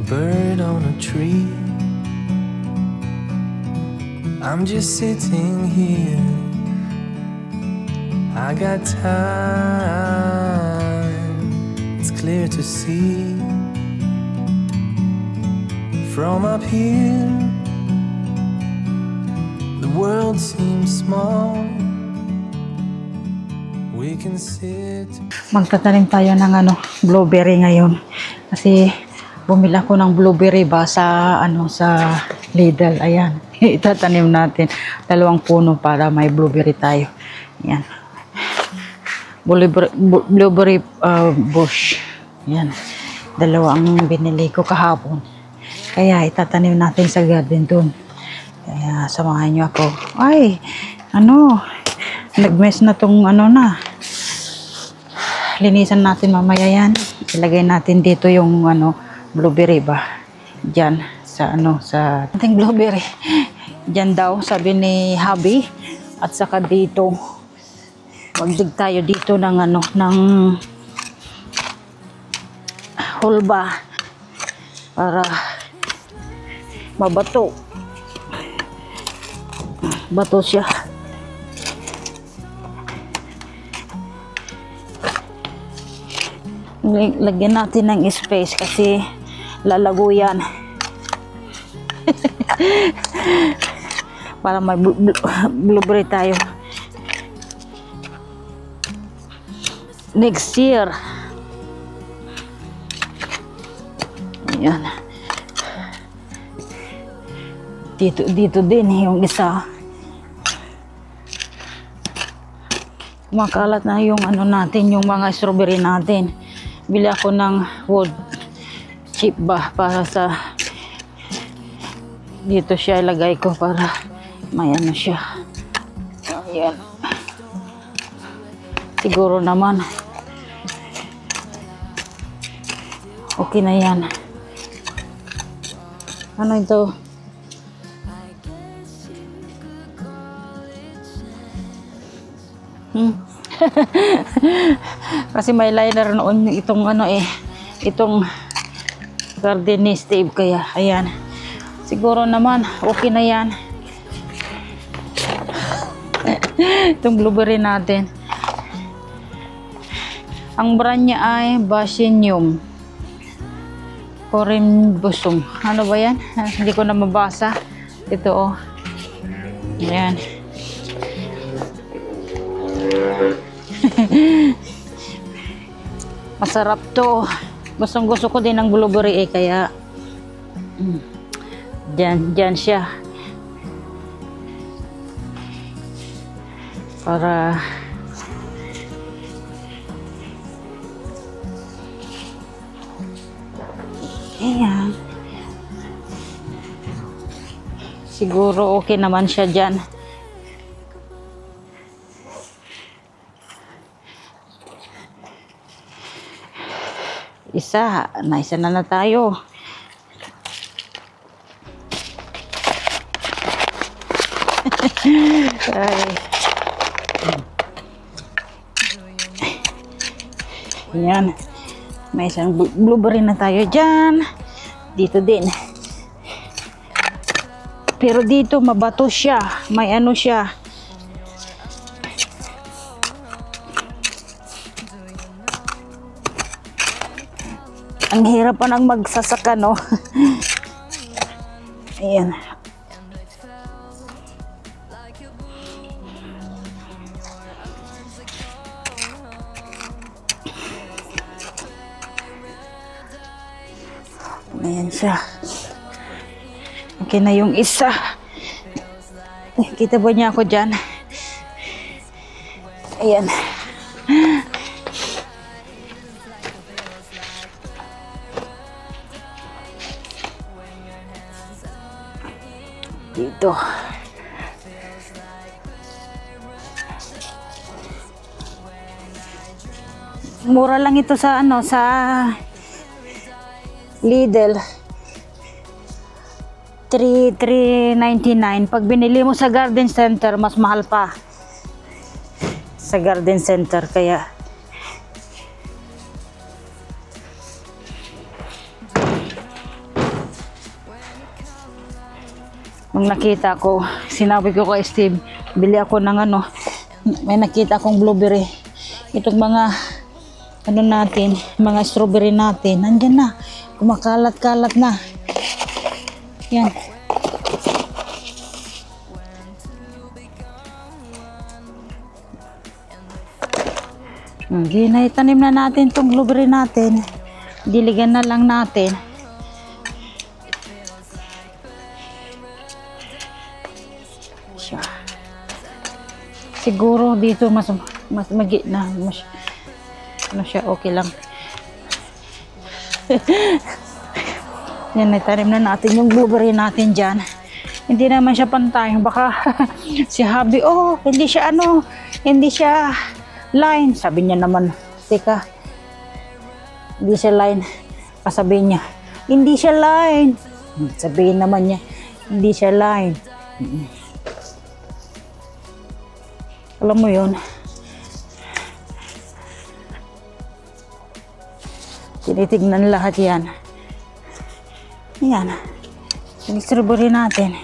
bird on a tree. I'm just sitting here. I got time. It's clear to see from up here. The world seems small. We can sit. Magtatanim tayo ng blueberry ngayon. Kasi bumili ako ng blueberry ba sa sa Lidl. Ayan. Itatanim natin 2 puno para may blueberry tayo. Ayan. Blueberry bush. Ayan. 2 ang binili ko kahapon. Kaya itatanim natin sa garden dun. Kaya samahan nyo ako. Ay, nag-mess na tong na. Linisan natin mamaya yan. Ilagay natin dito yung blueberry ba. Diyan sa sa ating blueberry. Diyan daw sabi ni hubby. At saka dito magdig tayo dito ng ng hulba para mabato. Bato siya. Lagyan natin ng space kasi lalago yan. Para may blueberry tayo next year. Ayan. Dito din yung isa. Kumakalat na yung natin, yung mga strawberry natin. Bili ako ng wood chip ba para sa dito siya ilagay ko para may siya. Ayan. Siguro naman okay na yan. Ano ito? Kasi may liner noon itong itong garden stave kaya ayan. Siguro naman okay na yan. Itong blueberry natin. Ang brand niya ay Basinium Corimbosum. Ano ba yan? Hindi ko na mabasa. Ito ayan. Masarap to. Gusto ko din ng blueberry kaya dyan siya para ayan. Siguro okay naman siya dyan. Isa na tayo. Ay. Yan. May isang blueberry na tayo dyan. Dito din. Pero dito mabato siya. May siya. Ang hirap pa nang magsasaka, no? Ayan. Ayan siya. Okay na yung isa. Kita ba niya ako dyan? Ayan. Dito. Mura lang ito sa sa Lidl. 3.99. Pag binili mo sa garden center, mas mahal pa. Sa garden center kaya nung nakita ko, sinabi ko kay Steve, bili ako ng ano, may nakita akong blueberry. Itong mga ano natin, mga strawberry natin, nandyan na, kumakalat-kalat na. Yan. Itanim na natin itong blueberry natin. Diligan na lang natin. Siya. Siguro dito mas magitna, mas ano siya, okay lang. Yan, itanim na natin yung blueberry natin dyan. Hindi naman siya pantay. Baka si Habi, oh, hindi siya ano, hindi siya line. Sabi niya naman, teka, hindi siya line. Pasabihin niya, hindi siya line. Sabihin naman niya, hindi siya line. Alam mo yun. Tinitignan lahat yan. Yan. Yung strawberry natin.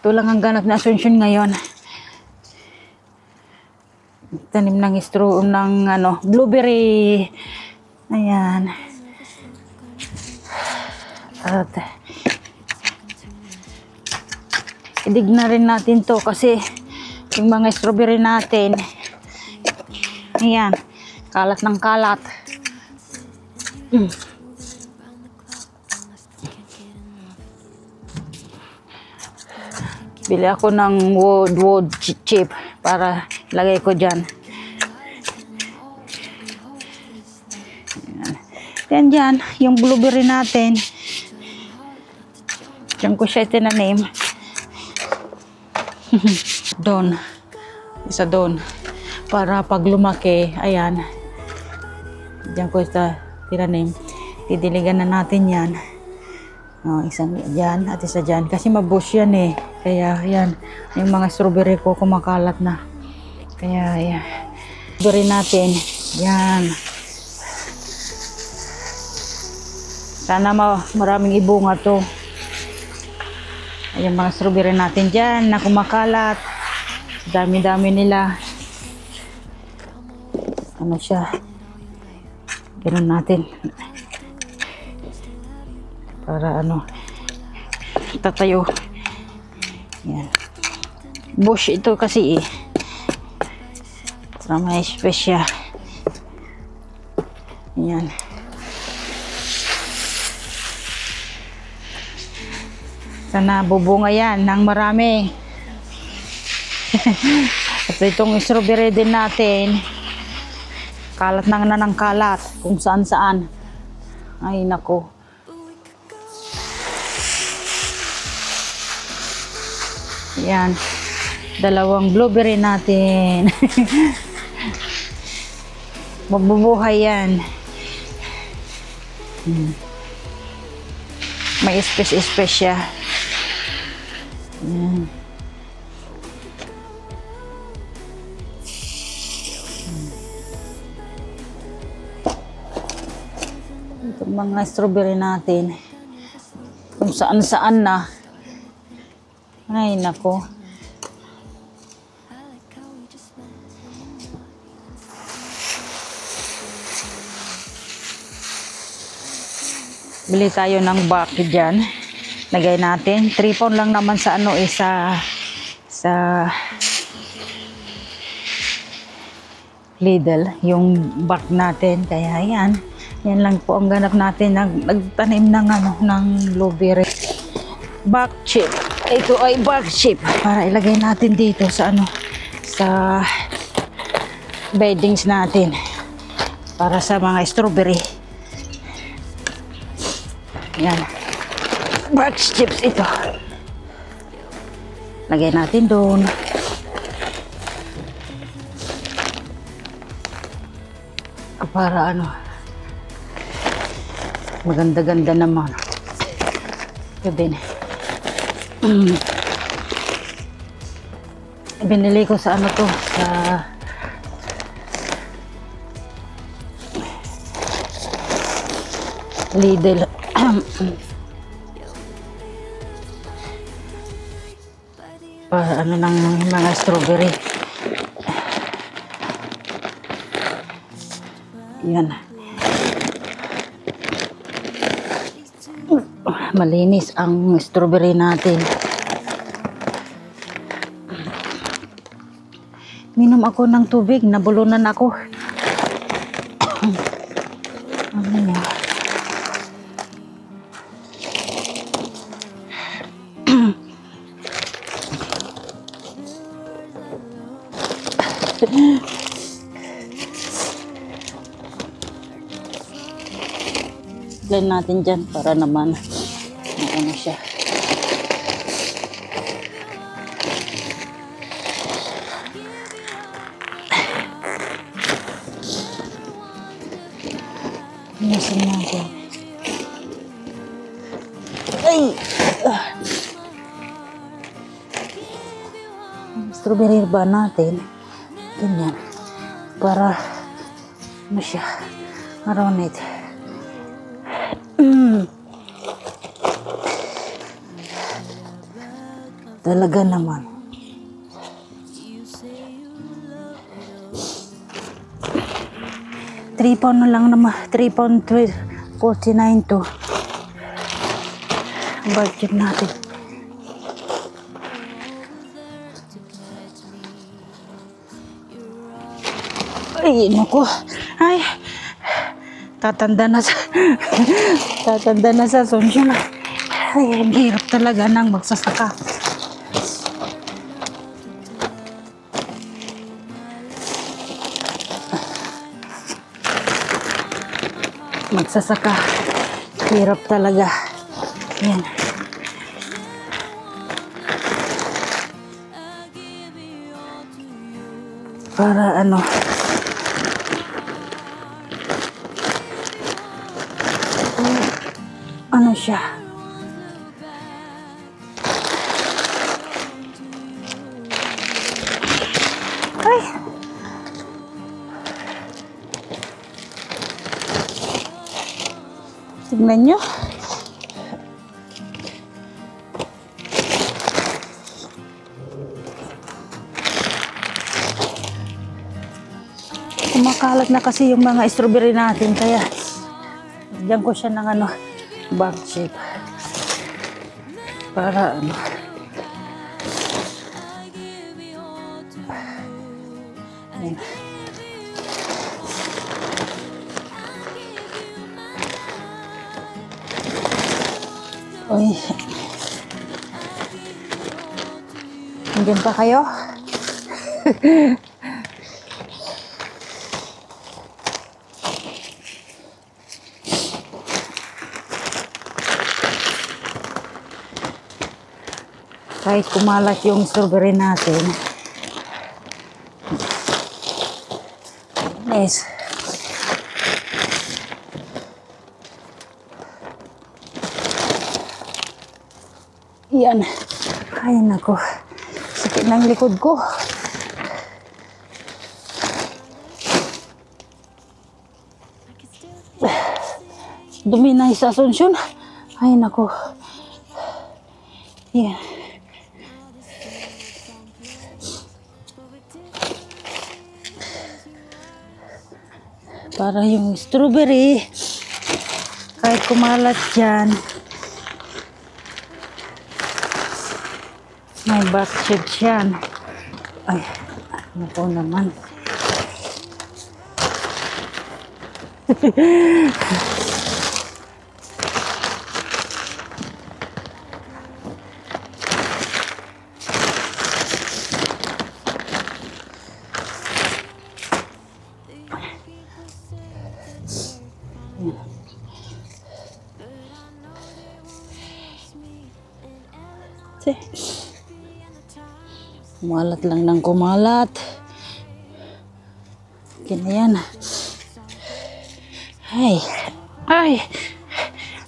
Ito lang ang ganap na Asuncion ngayon. Tanim ng ano, blueberry. Ayan. At idig na rin natin to kasi yung mga strawberry natin, ayan, kalat ng kalat. Bili ako ng wood chip para lagay ko dyan. Yan dyan, yung blueberry natin. Diyan ko siya tinanim. Doon. Isa doon. Para pag lumaki, ayan. Diyan ko ito tinanim. Didiligan na natin yan. Oh, isang dyan at isa dyan. Kasi mabush yan eh. Kaya yan. Yung mga strawberry ko kumakalat na. Kaya yan. Strawberry natin. Yan. Sana maraming ibunga to. Yung mga strawberry natin dyan na kumakalat. Dami-dami nila. Ano siya? Ganun natin. Para ano, tatayo. Yan. Bush ito kasi eh. Para may space siya. Yan. Sana bubunga yan ng marami. At itong strawberry din natin, kalat na ng kalat kung saan saan. Ay nako. Yan. Dalawang blueberry natin. Mabubuhay yan. May space siya. Yan. Itong mga strawberry natin, kung saan-saan na. Ay, nako. Bili tayo ng bak dyan. Lagay natin. 3 pound lang naman sa ano eh, sa Lidl. Yung bak natin. Kaya yan. Yan lang po ang ganap natin. Nagtanim ng ano, ng blueberry. Bak chip. Ito ay bak chip. Para ilagay natin dito sa ano, sa beddings natin. Para sa mga strawberry. Yan. Box chips ito. Lagay natin doon. Para ano, maganda-ganda naman. Ito din. Binili ko sa ano to, sa Lidl. ano ng mga strawberry. Yan. Malinis ang strawberry natin. Minom ako ng tubig, nabulunan ako. Ano niya? Blend natin dyan para naman ano siya. Inasin natin. Ay! Strawberry ba natin? Ganyan. Para ano siya? Around it. Talaga naman. £3 na lang naman. £3.49 to. Budget natin. Ay, naku. Ay. Tatanda na sa tatanda na sa Asuncion. Ay, ang hirap talaga ng magsasaka. Magsasaka. Hirap talaga. Yan. Para ano. Ano siya? Ay! Tignan nyo. Kumakalat na kasi yung mga strawberry natin, kaya diyan ko siya ng ano, bag shape. Para ano. Ayan. Uy. Nandiyan pa kayo? Kahit kumalat yung strawberry natin. Nice. Yan. Ay, nako. Sakit ng likod ko. Dumi na sa Asuncion. Ay, nako. Yan. Para yung strawberry, kahit kumalat dyan, may basket yan. Ay, ano po naman. Kumalat lang ng kumalat. Okay na yan. Ay. Ay.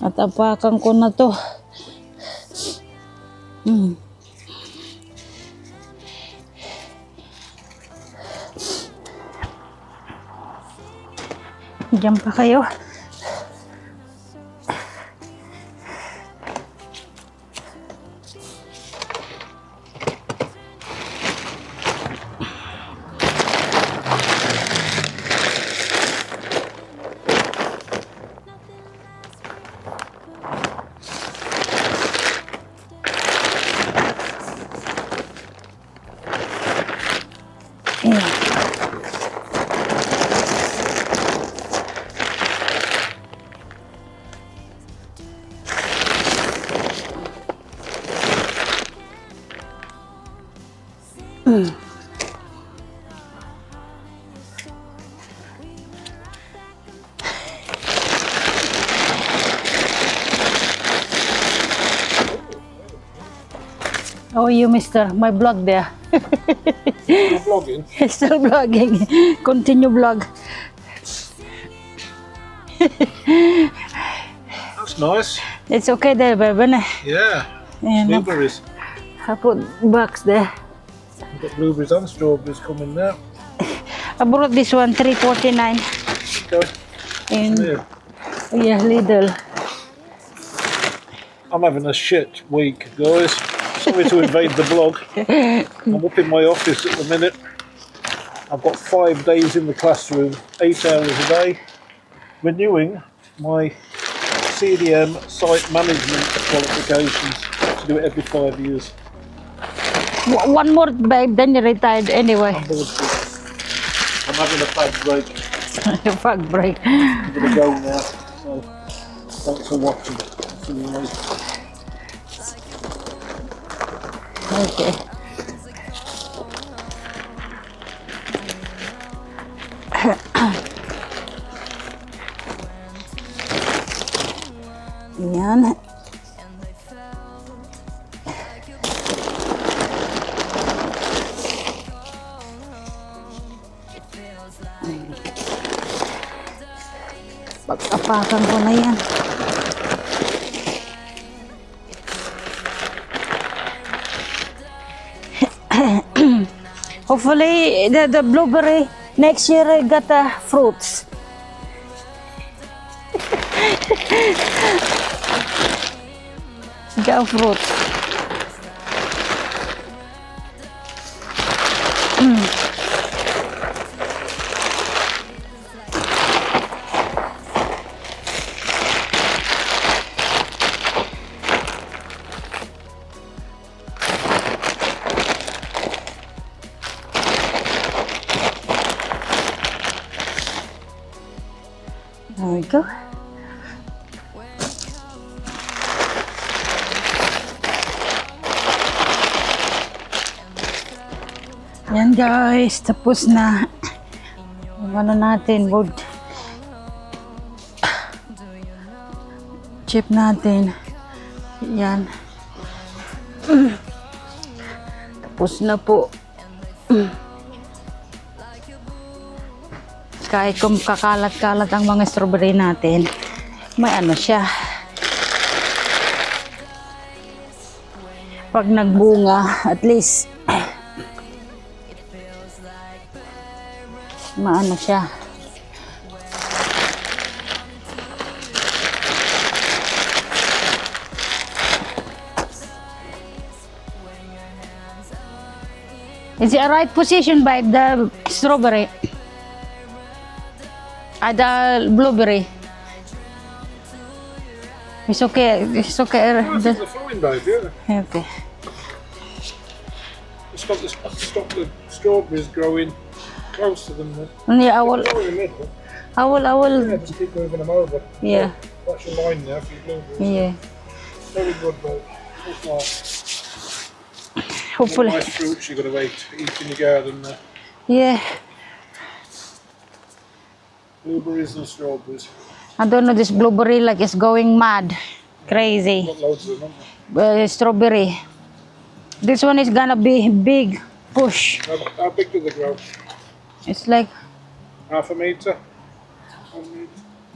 Natapakan ko na to. Diyan pa kayo. How are you, mister? My vlog there. You're vlogging? Still vlogging. Continue vlog. That's nice. It's okay there, baby. Yeah. And Blueberries. I put box there. We've got blueberries and strawberries coming now. I brought this one, 3.49. Okay. And Yeah. yeah, Lidl. I'm having a shit week, guys. Sorry to invade the vlog. I'm up in my office at the minute. I've got 5 days in the classroom, 8 hours a day, renewing my CDM site management qualifications to do it every 5 years. One more, babe, then you're retired anyway. I'm bored. I'm having a fag break. Fuck break. I'm gonna go now. So thanks for watching. See you later. Okay. Yan. Pag-apakan ko na yan. Hopefully, the blueberry next year I got fruits. Got fruits. There we go. Yan guys, tapos na. Yung ano natin, wood chip natin. Yan. Tapos na po. Kahit kung kakalat-kalat ang mga strawberry natin, may ano siya. Pag nagbunga, at least maano siya. Is it a right position by the strawberry? The blueberry. It's okay. It's okay. I think they're fine, babe, yeah. Okay. Stop the strawberries growing close to them. Yeah, I will. Go in the middle. I will. Yeah, just keep moving them over. Yeah. That's your line there for your blueberries. Yeah. Very good, babe. That's nice. Hopefully. Nice fruits you're going to eat in your garden there. Yeah. Blueberries and strawberries. I don't know. This blueberry like is going mad, crazy. Got loads of them, haven't Strawberry. This one is gonna be big push. we? How big do they grow? It's like Half a metre?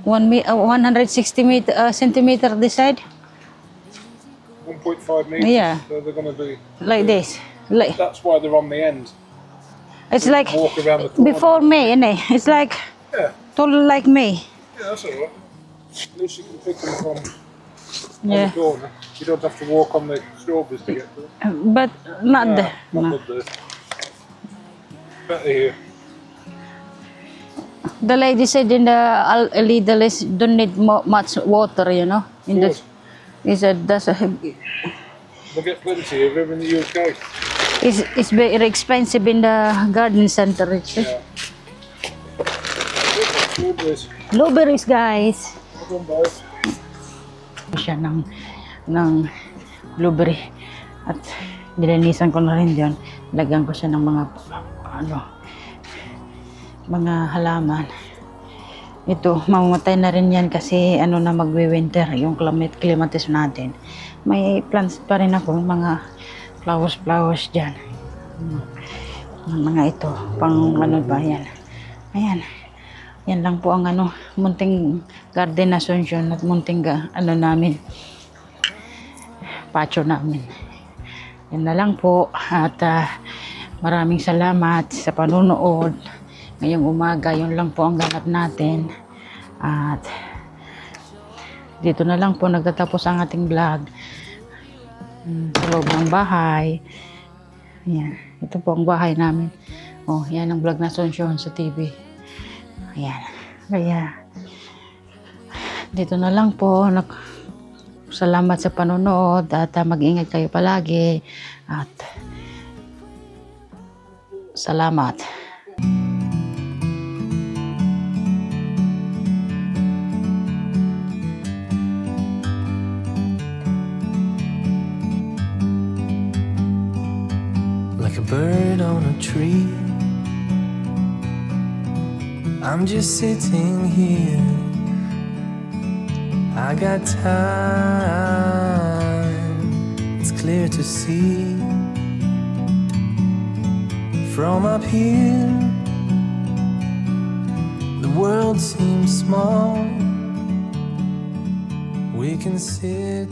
1 metre? 160 centimeter this side. 1.5 metres? Yeah. So they're going to be... Like this. Like That's why they're on the end. it's like Walk around the corner. before May, innit? It's like Yeah. totally like May. Yeah, that's alright. At least you can pick them from Yeah. the corner. You don't have to walk on the strawberries to get to them. But not there. Not No. good there. Better here. The lady said in the Lidl is don't need much water, you know. In the, Good. he said that's We'll get plenty of them in the UK. it's very expensive in the garden center. Yeah. Strawberries. Blueberries, guys. Well done, both. Siya ng blueberry at Nilinisan ko na rin yun. Lagyan ko siya ng mga mga halaman. Ito, mamamatay na rin yan kasi na magwi-winter yung climatis natin. May plants pa rin ako, mga flowers dyan. Mga ito, pang ba yan. Ayan. Yan lang po ang munting garden na Asuncion at munting namin, patio namin. Yan na lang po at maraming salamat sa panunood. Ngayong umaga, yun lang po ang ganap natin. At dito na lang po nagtatapos ang ating vlog sa loob ng bahay. Ayan. Ito po ang bahay namin. Oh, yan ang vlog na Asuncion sa TV. Ayan. Kaya, dito na lang po. Salamat sa panonood at mag-ingat kayo palagi. At salamat. Like a bird on a tree, I'm just sitting here. I got time, it's clear to see. From up here, the world seems small. We can sit